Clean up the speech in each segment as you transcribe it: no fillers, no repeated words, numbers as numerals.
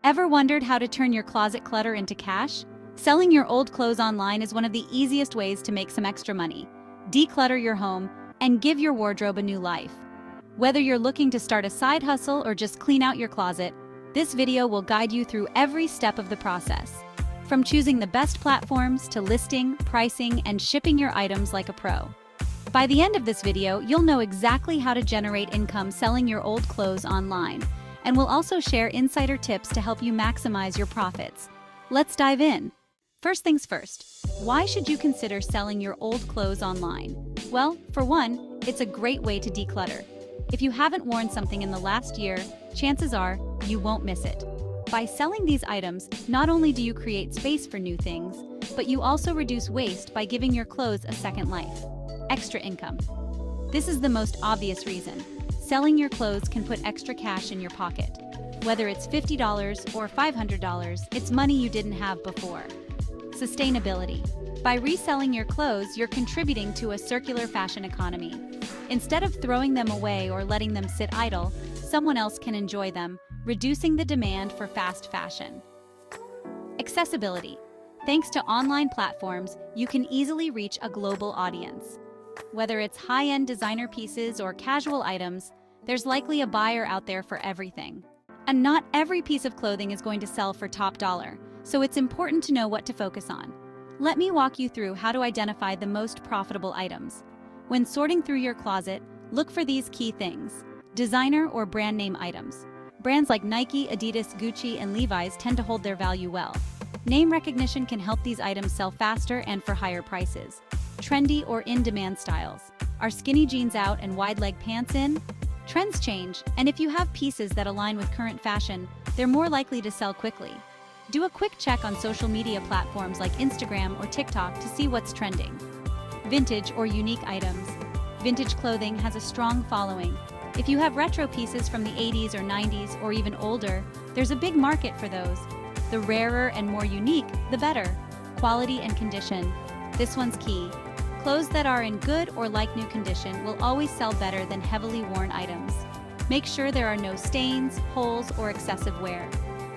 Ever wondered how to turn your closet clutter into cash? Selling your old clothes online is one of the easiest ways to make some extra money. Declutter your home and give your wardrobe a new life. Whether you're looking to start a side hustle or just clean out your closet, this video will guide you through every step of the process. From choosing the best platforms to listing, pricing, and shipping your items like a pro. By the end of this video, you'll know exactly how to generate income selling your old clothes online, and we'll also share insider tips to help you maximize your profits. Let's dive in. First things first, why should you consider selling your old clothes online? Well, for one, it's a great way to declutter. If you haven't worn something in the last year, chances are you won't miss it. By selling these items, not only do you create space for new things, but you also reduce waste by giving your clothes a second life. Extra income. This is the most obvious reason. Selling your clothes can put extra cash in your pocket. Whether it's $50 or $500, it's money you didn't have before. Sustainability. By reselling your clothes, you're contributing to a circular fashion economy. Instead of throwing them away or letting them sit idle, someone else can enjoy them, reducing the demand for fast fashion. Accessibility. Thanks to online platforms, you can easily reach a global audience. Whether it's high-end designer pieces or casual items, there's likely a buyer out there for everything. And not every piece of clothing is going to sell for top dollar, so it's important to know what to focus on. Let me walk you through how to identify the most profitable items. When sorting through your closet, look for these key things. Designer or brand name items. Brands like Nike, Adidas, Gucci, and Levi's tend to hold their value well. Name recognition can help these items sell faster and for higher prices. Trendy or in-demand styles. Are skinny jeans out and wide-leg pants in? Trends change, and if you have pieces that align with current fashion, they're more likely to sell quickly. Do a quick check on social media platforms like Instagram or TikTok to see what's trending. Vintage or unique items. Vintage clothing has a strong following. If you have retro pieces from the 80s or 90s or even older, there's a big market for those. The rarer and more unique, the better. Quality and condition. This one's key. Clothes that are in good or like new condition will always sell better than heavily worn items. Make sure there are no stains, holes, or excessive wear.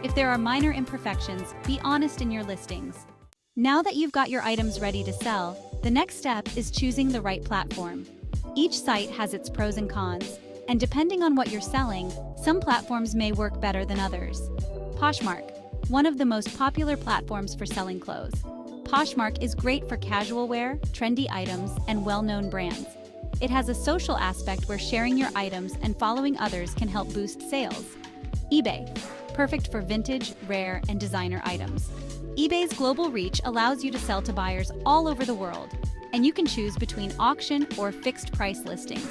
If there are minor imperfections, be honest in your listings. Now that you've got your items ready to sell, the next step is choosing the right platform. Each site has its pros and cons, and depending on what you're selling, some platforms may work better than others. Poshmark, one of the most popular platforms for selling clothes. Poshmark is great for casual wear, trendy items, and well-known brands. It has a social aspect where sharing your items and following others can help boost sales. eBay, perfect for vintage, rare, and designer items. eBay's global reach allows you to sell to buyers all over the world, and you can choose between auction or fixed price listings.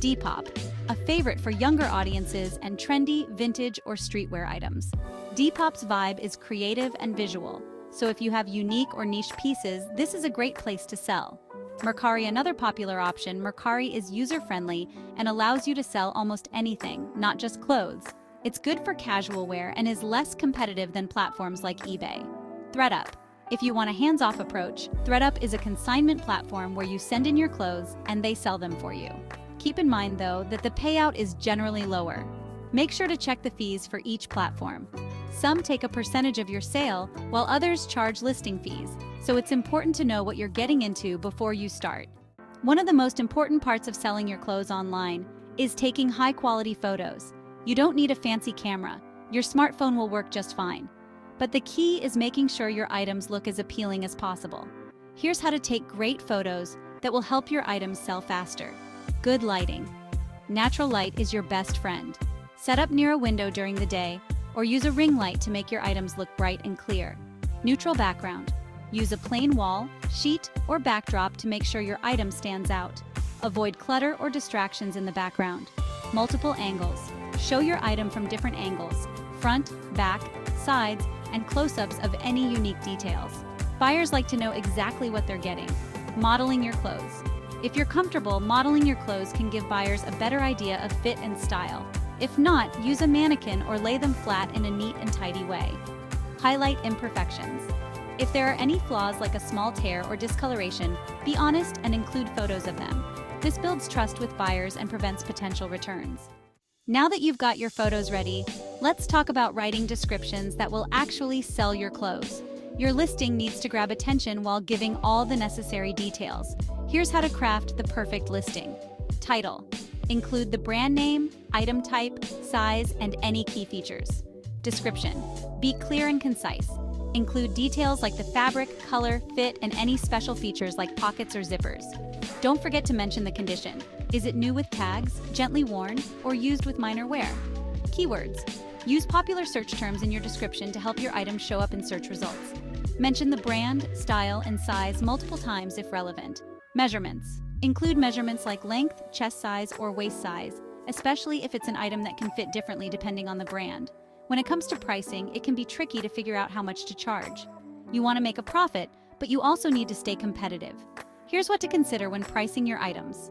Depop, a favorite for younger audiences and trendy, vintage, or streetwear items. Depop's vibe is creative and visual, so if you have unique or niche pieces, this is a great place to sell. Mercari, another popular option. Mercari is user-friendly and allows you to sell almost anything, not just clothes. It's good for casual wear and is less competitive than platforms like eBay. ThredUp. If you want a hands-off approach, ThredUp is a consignment platform where you send in your clothes and they sell them for you. Keep in mind, though, that the payout is generally lower. Make sure to check the fees for each platform. Some take a percentage of your sale, while others charge listing fees, so it's important to know what you're getting into before you start. One of the most important parts of selling your clothes online is taking high-quality photos. You don't need a fancy camera. Your smartphone will work just fine. But the key is making sure your items look as appealing as possible. Here's how to take great photos that will help your items sell faster. Good lighting. Natural light is your best friend. Set up near a window during the day, or use a ring light to make your items look bright and clear. Neutral background. Use a plain wall, sheet, or backdrop to make sure your item stands out. Avoid clutter or distractions in the background. Multiple angles. Show your item from different angles, front, back, sides, and close-ups of any unique details. Buyers like to know exactly what they're getting. Modeling your clothes. If you're comfortable, modeling your clothes can give buyers a better idea of fit and style. If not, use a mannequin or lay them flat in a neat and tidy way. Highlight imperfections. If there are any flaws like a small tear or discoloration, be honest and include photos of them. This builds trust with buyers and prevents potential returns. Now that you've got your photos ready, let's talk about writing descriptions that will actually sell your clothes. Your listing needs to grab attention while giving all the necessary details. Here's how to craft the perfect listing. Title: include the brand name, item type, size, and any key features. Description: be clear and concise. Include details like the fabric, color, fit, and any special features like pockets or zippers. Don't forget to mention the condition. Is it new with tags, gently worn, or used with minor wear? Keywords: use popular search terms in your description to help your items show up in search results. Mention the brand, style, and size multiple times if relevant. Measurements: include measurements like length, chest size, or waist size, especially if it's an item that can fit differently depending on the brand. When it comes to pricing, it can be tricky to figure out how much to charge. You want to make a profit, but you also need to stay competitive. Here's what to consider when pricing your items.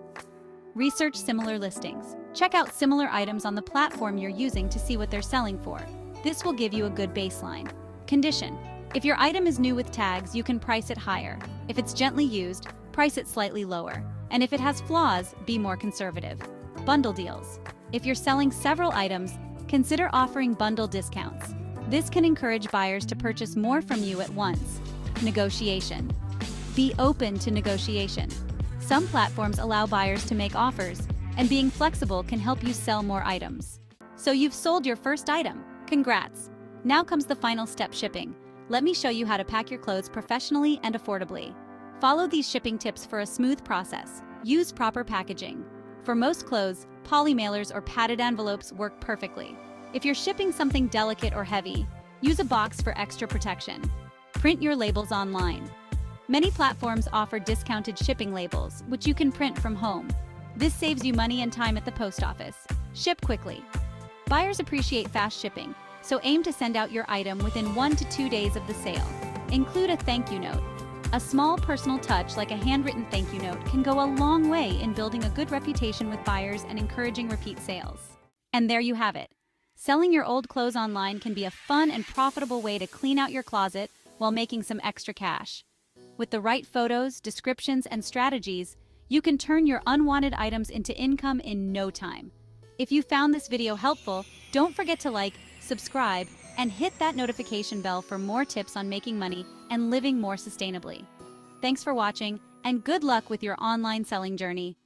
Research similar listings. Check out similar items on the platform you're using to see what they're selling for. This will give you a good baseline. Condition: if your item is new with tags, you can price it higher. If it's gently used, price it slightly lower. And if it has flaws, be more conservative. Bundle deals: if you're selling several items, consider offering bundle discounts. This can encourage buyers to purchase more from you at once. Negotiation: be open to negotiation. Some platforms allow buyers to make offers, and being flexible can help you sell more items. So you've sold your first item. Congrats! Now comes the final step: shipping. Let me show you how to pack your clothes professionally and affordably. Follow these shipping tips for a smooth process. Use proper packaging. For most clothes, poly mailers or padded envelopes work perfectly. If you're shipping something delicate or heavy, use a box for extra protection. Print your labels online. Many platforms offer discounted shipping labels, which you can print from home. This saves you money and time at the post office. Ship quickly. Buyers appreciate fast shipping, so aim to send out your item within 1 to 2 days of the sale. Include a thank you note. A small personal touch like a handwritten thank you note can go a long way in building a good reputation with buyers and encouraging repeat sales. And there you have it. Selling your old clothes online can be a fun and profitable way to clean out your closet while making some extra cash. With the right photos, descriptions, and strategies, you can turn your unwanted items into income in no time. If you found this video helpful, don't forget to like, subscribe, and hit that notification bell for more tips on making money and living more sustainably. Thanks for watching, and good luck with your online selling journey.